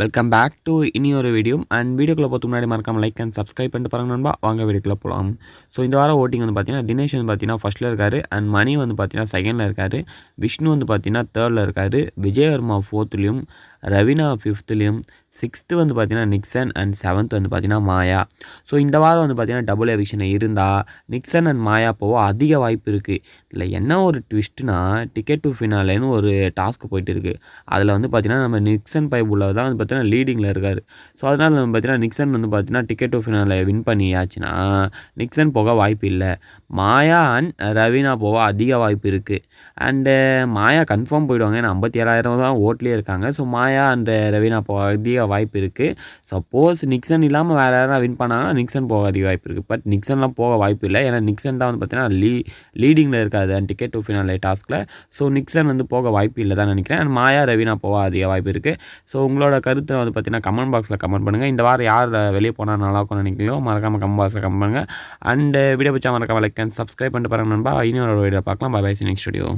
Welcome back to இனி ஒரு video and வீடியோக்குள்ளே பார்த்து முன்னாடி மறக்காமல் லைக் அண்ட் சப்ஸ்கிரைப் பண்ணிட்டு பாருங்க நண்பா. வாங்க வீடியோக்குள்ளே போகலாம். ஸோ இந்த வாரம் ஓட்டிங் வந்து பார்த்தீங்கன்னா தினேஷ் வந்து பார்த்தீங்கன்னா ஃபஸ்ட்டில் இருக்கார் அண்ட் மணி வந்து பார்த்தீங்கன்னா செகண்டில் இருக்கார். விஷ்ணு வந்து பார்த்தீங்கன்னா தேர்டில் இருக்கார். விஜயவர்மா ஃபோர்த்துலேயும், ரவீனா ஃபிஃப்த்துலேயும், சிக்ஸ்த்து வந்து பார்த்தீங்கன்னா நிக்சன் அண்ட் செவன்த் வந்து பார்த்தீங்கன்னா மாயா. ஸோ இந்த வாரம் வந்து பார்த்தீங்கன்னா டபுள் எவிக்ஷன் இருந்தால் நிக்சன் அண்ட் மாயா போக அதிக வாய்ப்பு இருக்குது. இதில் என்ன ஒரு ட்விஸ்ட்னா டிக்கெட் டு ஃபினாலேன்னு ஒரு டாஸ்க் போயிட்டு இருக்குது. அதில் வந்து பார்த்தீங்கன்னா நம்ம நிக்சன் பைபுள்ள தான் வந்து பார்த்தீங்கன்னா லீடிங்கில் இருக்கார். ஸோ அதனால் நம்ம பார்த்தீங்கன்னா நிக்சன் வந்து பார்த்தீங்கன்னா டிக்கெட் டு ஃபினாலே வின் பண்ணியாச்சுன்னா நிக்சன் போக வாய்ப்பு இல்லை. மாயா அண்ட் ரவீனா போக அதிக வாய்ப்பு இருக்குது. அண்டு மாயா கன்ஃபார்ம் போயிடுவாங்க. ஏன்னா 57,000 தான் ஓட்லேயே இருக்காங்க. ஸோ மாயா அண்ட் ரவீனா போக அதிக வாய்ப்பு இருக்குது. சப்போஸ் நிக்சன் இல்லாமல் வேறு யாராவது வின் பண்ணாங்கன்னா நிக்சன் போக அதிக வாய்ப்பு இருக்குது. பட் நிக்சன்லாம் போக வாய்ப்பு இல்லை. ஏன்னா நிக்சன் தான் வந்து பார்த்தீங்கன்னா லீடிங்கில் இருக்காது டிக்கெட் டு ஃபினாலே டாஸ்கில். ஸோ நிக்சன் வந்து போக வாய்ப்பு இல்லை தான் நினைக்கிறேன். அண்ட் மாயா ரவீனா போக அதிக வாய்ப்பு இருக்குது. ஸோ உங்களோட கருத்தை வந்து பார்த்தீங்கன்னா கமெண்ட் பாக்ஸில் கமெண்ட் பண்ணுங்கள். இந்த வாரம் யார் வெளியே போனால் நல்லாயிருக்கும்னு நினைக்கிறீங்களோ மறக்காமல் கமெண்ட் பாக்ஸில் கமெண்ட் பண்ணுங்கள். அண்ட் வீடியோ பிடிச்சா மறக்காமல் லைக் அண்ட் சப்ஸ்கிரைப் பண்ணிட்டு பாருங்க நண்பா. இன்னொரு வீடியோ பார்க்கலாம். Bye bye. Next video.